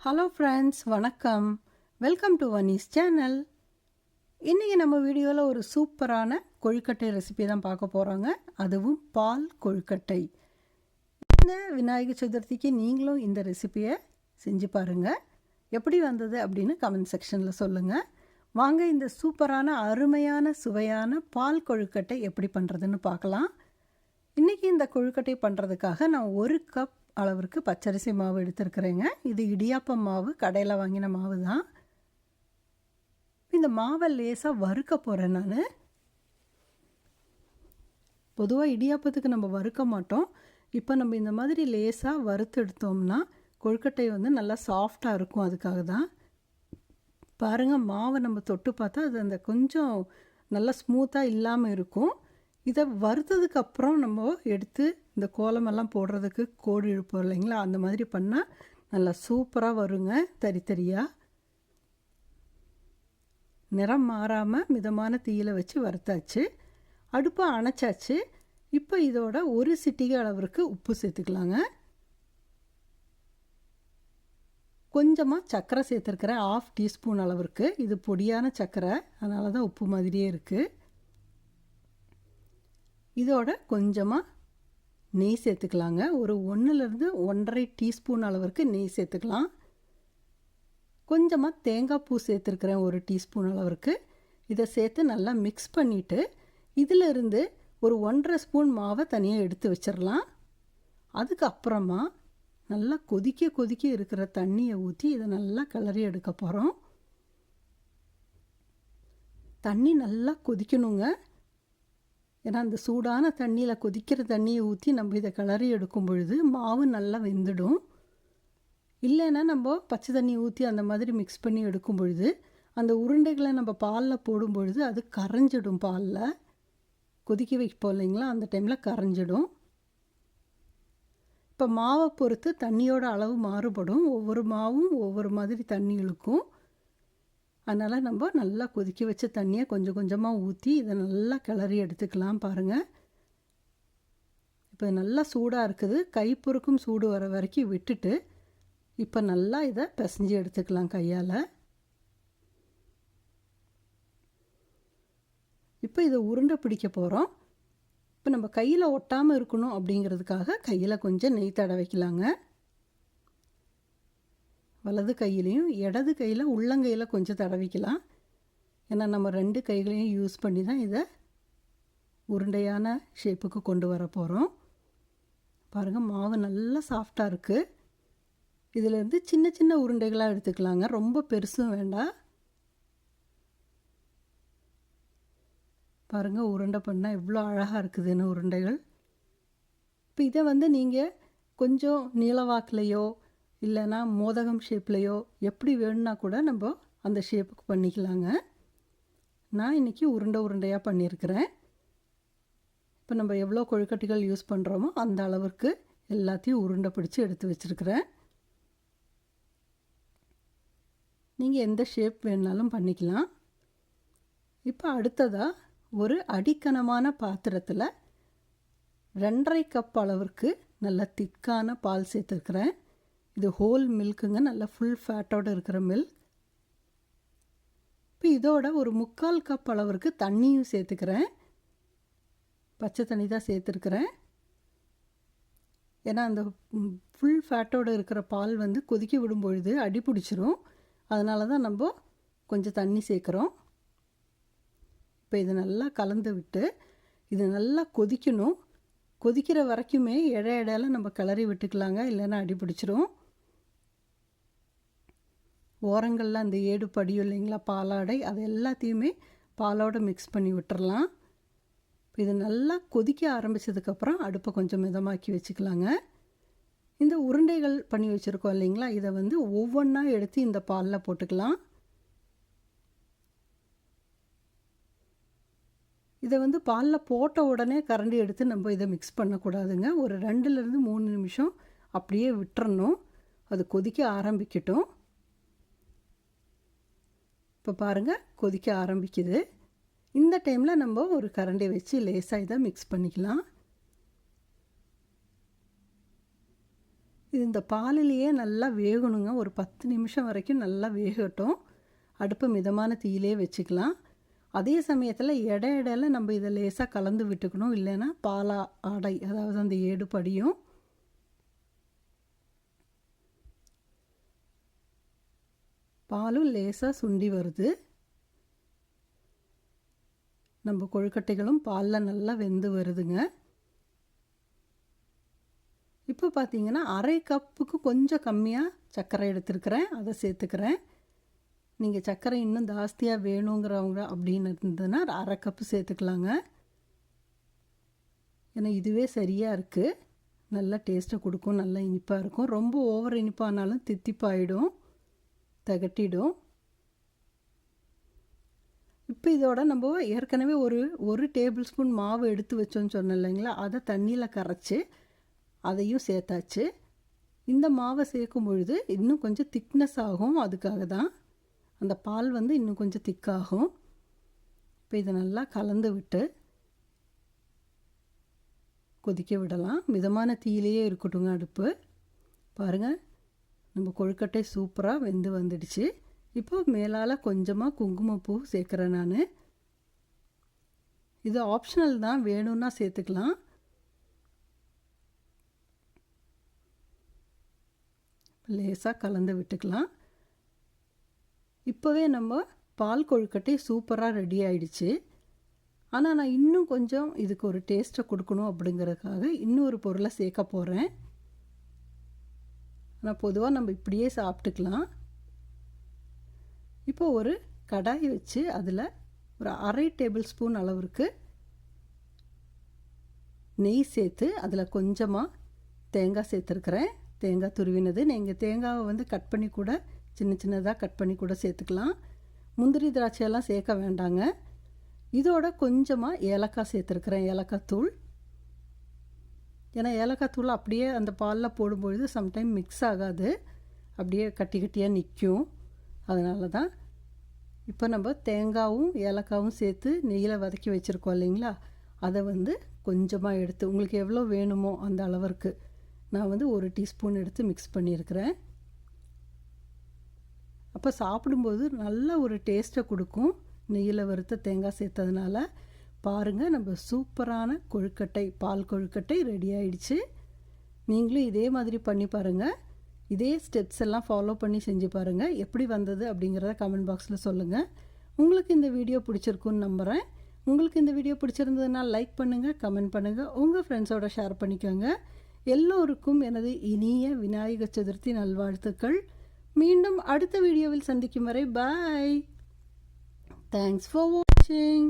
Hello friends, வணக்கம். Welcome to Vani's channel. இன்றைக்கி நம்ம வீடியோவில் ஒரு சூப்பரான கொழுக்கட்டை ரெசிபி தான் பார்க்க போகிறோங்க. அதுவும் பால் கொழுக்கட்டை. இந்த விநாயகர் சதுர்த்திக்கு நீங்களும் இந்த ரெசிபியை செஞ்சு பாருங்கள். எப்படி வந்தது அப்படின்னு கமெண்ட் செக்ஷனில் சொல்லுங்கள். வாங்க இந்த சூப்பரான அருமையான சுவையான பால் கொழுக்கட்டை எப்படி பண்ணுறதுன்னு பார்க்கலாம். இன்றைக்கி இந்த கொழுக்கட்டை பண்ணுறதுக்காக நான் 1 கப் அளவிற்கு பச்சரிசி மாவு எடுத்துருக்குறேங்க. இது இடியாப்பம் மாவு, கடையில் வாங்கின மாவு தான். இந்த மாவை லேசாக வறுக்க போகிறேன் நான். பொதுவாக இடியாப்பத்துக்கு நம்ம வறுக்க மாட்டோம். இப்போ நம்ம இந்த மாதிரி லேசாக வறுத்து எடுத்தோம்னா கொழுக்கட்டை வந்து நல்லா சாஃப்டாக இருக்கும். அதுக்காக தான். பாருங்கள், மாவை நம்ம தொட்டு பார்த்தா அது அந்த கொஞ்சம் நல்லா ஸ்மூத்தாக இல்லாமல் இருக்கும். இதை வறுத்ததுக்கப்புறம் நம்ம எடுத்து இந்த கோலமெல்லாம் போடுறதுக்கு கோடு இழுப்போம் இல்லைங்களா, அந்த மாதிரி பண்ணால் நல்லா சூப்பராக வருங்க. தரித்தரியாக நிறம் மாறாமல் மிதமான தீயில் வச்சு வறுத்தாச்சு. அடுப்பை அணைச்சாச்சு. இப்போ இதோட 1 சிட்டிகை அளவிற்கு உப்பு சேர்த்துக்கலாங்க. கொஞ்சமாக சர்க்கரை சேர்த்துருக்கிறேன், 1/2 டீஸ்பூன் அளவிற்கு. இது பொடியான சர்க்கரை, அதனால தான் உப்பு மாதிரியே இருக்குது. இதோட கொஞ்சமாக நெய் சேர்த்துக்கலாங்க. ஒரு 1லேருந்து 1.5 டீஸ்பூன் அளவிற்கு நெய் சேர்த்துக்கலாம். கொஞ்சமாக தேங்காய் பூ சேர்த்துருக்குறேன், 1 டீஸ்பூன் அளவிற்கு. இதை சேர்த்து நல்லா மிக்ஸ் பண்ணிவிட்டு இதிலிருந்து ஒரு 1.5 ஸ்பூன் மாவை தனியாக எடுத்து வச்சிடலாம். அதுக்கப்புறமா நல்லா கொதிக்க இருக்கிற தண்ணியை ஊற்றி இதை நல்லா கிளறி எடுக்க போகிறோம். தண்ணி நல்லா கொதிக்கணுங்க. ஏன்னா அந்த சூடான தண்ணியில் கொதிக்கிற தண்ணியை ஊற்றி நம்ம இதை கிளறி எடுக்கும் பொழுது மாவு நல்லா வெந்துடும். இல்லைன்னா நம்ம பச்சை தண்ணி ஊற்றி அந்த மாதிரி மிக்ஸ் பண்ணி எடுக்கும் பொழுது அந்த உருண்டைகளை நம்ம பாலில் போடும் பொழுது அது கரைஞ்சிடும். பாலில் கொதிக்க வைப்போம் இல்லைங்களா, அந்த டைமில் கரைஞ்சிடும். இப்போ மாவை பொறுத்து தண்ணியோட அளவு மாறுபடும். ஒவ்வொரு மாவும் ஒவ்வொரு மாதிரி தண்ணி இழுக்கும். அதனால் நம்ம நல்லா கொதிக்க வச்ச தண்ணியை கொஞ்சம் கொஞ்சமாக ஊற்றி இதை நல்லா கிளறி எடுத்துக்கலாம். பாருங்கள், இப்போ நல்லா சூடாக இருக்குது. கை பொறுக்கும் சூடு வர வரைக்கும் விட்டுட்டு இப்போ நல்லா இதை பிசைஞ்சு எடுத்துக்கலாம் கையால். இப்போ இதை உருண்டை பிடிக்க போகிறோம். இப்போ நம்ம கையில் ஒட்டாமல் இருக்கணும் அப்படிங்கிறதுக்காக கையில் கொஞ்சம் நெய் தடவிக்கலாங்க. வலது கையிலையும் இடது கையில் உள்ளங்கையில் கொஞ்சம் தடவிக்கலாம். ஏன்னா நம்ம 2 கைகளையும் யூஸ் பண்ணி தான் இதை உருண்டையான ஷேப்புக்கு கொண்டு வர போகிறோம். பாருங்கள், மாவு நல்லா சாஃப்டாக இருக்குது. இதிலேருந்து சின்ன சின்ன உருண்டைகளாக எடுத்துக்கலாங்க, ரொம்ப பெருசும் வேண்டாம். பாருங்கள், உருண்டை பண்ணால் எவ்வளோ அழகாக இருக்குதுன்னு உருண்டைகள். இப்போ இதை வந்து நீங்கள் கொஞ்சம் நீளவாக்கிலையோ இல்லைனா மோதகம் ஷேப்லேயோ எப்படி வேணும்னா கூட நம்ம அந்த ஷேப்புக்கு பண்ணிக்கலாங்க. நான் இன்றைக்கி உருண்டையாக பண்ணியிருக்கிறேன். இப்போ நம்ம எவ்வளோ கொழுக்கட்டைகள் யூஸ் பண்ணுறோமோ அந்த அளவுக்கு எல்லாத்தையும் உருண்டை பிடிச்சி எடுத்து வச்சுருக்கிறேன். நீங்கள் எந்த ஷேப் வேணுனாலும் பண்ணிக்கலாம். இப்போ அடுத்ததாக ஒரு அடிக்கனமான பாத்திரத்தில் 2.5 கப் அளவிற்கு நல்ல திக்கான பால் சேர்த்துருக்குறேன். இது ஹோல் மில்க்குங்க, நல்லா ஃபுல் ஃபேட்டோடு இருக்கிற மில்க். இப்போ இதோட ஒரு 3/4 கப் அளவிற்கு தண்ணியும் சேர்த்துக்கிறேன். பச்சை தண்ணி தான் சேர்த்துருக்குறேன். ஏன்னா அந்த ஃபுல் ஃபேட்டோடு இருக்கிற பால் வந்து கொதிக்க விடும் பொழுது அடி பிடிச்சிரும். அதனால தான் நம்ம கொஞ்சம் தண்ணி சேர்க்குறோம். இப்போ இதை நல்லா கலந்து விட்டு இது நல்லா கொதிக்கணும். கொதிக்கிற வரைக்குமே இடையில நம்ம கிளறி விட்டுக்கலாங்க, இல்லைன்னா அடி பிடிச்சிரும். ஓரங்களில் அந்த ஏடு படியும் இல்லைங்களா, பாலாடை, அது எல்லாத்தையுமே பாலோடு மிக்ஸ் பண்ணி விட்டுறலாம். இது நல்லா கொதிக்க ஆரம்பித்ததுக்கப்புறம் அடுப்பை கொஞ்சம் மிதமாக்கி வச்சுக்கலாங்க. இந்த உருண்டைகள் பண்ணி வச்சுருக்கோம் இல்லைங்களா, இதை வந்து ஒவ்வொன்றா எடுத்து இந்த பாலில் போட்டுக்கலாம். இதை வந்து பாலில் போட்ட உடனே கரண்டி எடுத்து நம்ம இதை மிக்ஸ் பண்ணக்கூடாதுங்க. ஒரு 2லேருந்து 3 நிமிஷம் அப்படியே விட்டுறணும். அது கொதிக்க ஆரம்பிக்கட்டும். இப்போ பாருங்கள், கொதிக்க ஆரம்பிக்குது. இந்த டைமில் நம்ம ஒரு கரண்டி வச்சு லேசாக இதை மிக்ஸ் பண்ணிக்கலாம். இது இந்த பாலிலேயே நல்லா வேகணுங்க. ஒரு 10 நிமிஷம் வரைக்கும் நல்லா வேகட்டும். அடுப்பு மிதமான தீயிலே வச்சுக்கலாம். அதே சமயத்தில் இடையில நம்ம இதை லேசாக கலந்து விட்டுக்கணும். இல்லைன்னா பாலா ஆடை, அதாவது அந்த ஏடு படியும். பாலும் லேசாக சுண்டி வருது. நம்ம கொழுக்கட்டைகளும் பாலில் நல்லா வெந்து வருதுங்க. இப்போ பார்த்தீங்கன்னா அரை கப்புக்கு கொஞ்சம் கம்மியாக சர்க்கரை எடுத்துருக்கிறேன், அதை சேர்த்துக்கிறேன். நீங்கள் சர்க்கரை இன்னும் ஜாஸ்தியாக வேணுங்கிறவங்க அப்படின்னு இருந்ததுன்னா அரை கப்பு சேர்த்துக்கலாங்க. ஏன்னா இதுவே சரியாக இருக்குது. நல்லா டேஸ்ட்டை கொடுக்கும், நல்லா இனிப்பாக இருக்கும். ரொம்ப ஓவர் இனிப்பானாலும் தித்திப்பாயிடும், திகட்டிடும். இப்போ இதோட நம்ம ஏற்கனவே ஒரு டேபிள் ஸ்பூன் மாவு எடுத்து வச்சோன்னு சொன்னோம் இல்லைங்களா, அதை தண்ணியில் கரைச்சி அதையும் சேர்த்தாச்சு. இந்த மாவை சேர்க்கும் பொழுது இன்னும் கொஞ்சம் திக்னஸ் ஆகும், அதுக்காக தான். அந்த பால் வந்து இன்னும் கொஞ்சம் திக்காகும். இப்போ இதை நல்லா கலந்து விட்டு கொதிக்க விடலாம். மிதமான தீயிலேயே இருக்கட்டுங்க அடுப்பு. பாருங்கள், நம்ம கொழுக்கட்டை சூப்பராக வெந்து வந்துடுச்சு. இப்போ மேலால் கொஞ்சமாக குங்குமப்பூ சேர்க்குறேன் நான். இது ஆப்ஷனல் தான், வேணும்னா சேர்த்துக்கலாம். லேசாக கலந்து விட்டுக்கலாம். இப்போவே நம்ம பால் கொழுக்கட்டை சூப்பராக ரெடி ஆயிடுச்சு. ஆனால் நான் இன்னும் கொஞ்சம் இதுக்கு ஒரு டேஸ்ட்டை கொடுக்கணும் அப்படிங்கிறதுக்காக இன்னொரு பொருளை சேர்க்க போகிறேன். ஆனால் பொதுவாக நம்ம இப்படியே சாப்பிட்டுக்கலாம். இப்போ ஒரு கடாய் வச்சு அதில் ஒரு அரை டேபிள் ஸ்பூன் அளவுக்கு நெய் சேர்த்து அதில் கொஞ்சமாக தேங்காய் சேர்த்துருக்குறேன். தேங்காய் துருவினது. நீங்கள் தேங்காவை வந்து கட் பண்ணி கூட சின்ன சின்னதாக கட் பண்ணி கூட சேர்த்துக்கலாம். முந்திரி திராட்சையெல்லாம் சேர்க்க வேண்டாங்க. இதோட கொஞ்சமாக ஏலக்காய் சேர்த்துருக்குறேன், ஏலக்காய் தூள். ஏன்னா ஏலக்காய் தூள் அப்படியே அந்த பாலில் போடும்பொழுது சம்டைம் மிக்ஸ் ஆகாது, அப்படியே கட்டி கட்டியாக நிற்கும். அதனால தான் இப்போ நம்ம தேங்காயும் ஏலக்காயும் சேர்த்து நெய்யில் வதக்கி வச்சுருக்கோம் இல்லைங்களா, அதை வந்து கொஞ்சமாக எடுத்து உங்களுக்கு எவ்வளோ வேணுமோ அந்த அளவிற்கு நான் வந்து 1 டீஸ்பூன் எடுத்து மிக்ஸ் பண்ணியிருக்கிறேன். அப்போ சாப்பிடும்போது நல்ல ஒரு டேஸ்ட்டை கொடுக்கும், நெய்யில் வறுத்த தேங்காய் சேர்த்ததுனால. பாருங்கள், நம்ம சூப்பரான கொழுக்கட்டை, பால் கொழுக்கட்டை ரெடி ஆயிடுச்சு. நீங்களும் இதே மாதிரி பண்ணி பாருங்கள். இதே ஸ்டெப்ஸ் எல்லாம் ஃபாலோ பண்ணி செஞ்சு பாருங்கள். எப்படி வந்தது அப்படிங்கிறத கமெண்ட் பாக்ஸில் சொல்லுங்கள். உங்களுக்கு இந்த வீடியோ பிடிச்சிருக்குன்னு நம்புகிறேன். உங்களுக்கு இந்த வீடியோ பிடிச்சிருந்ததுன்னா லைக் பண்ணுங்கள், கமெண்ட் பண்ணுங்கள், உங்கள் ஃப்ரெண்ட்ஸோட ஷேர் பண்ணிக்கோங்க. எல்லோருக்கும் எனது இனிய விநாயகர் சதுர்த்தி நல்வாழ்த்துக்கள். மீண்டும் அடுத்த வீடியோவில் சந்திக்கும் வரை பாய். தேங்க்ஸ் ஃபார் வாட்சிங்.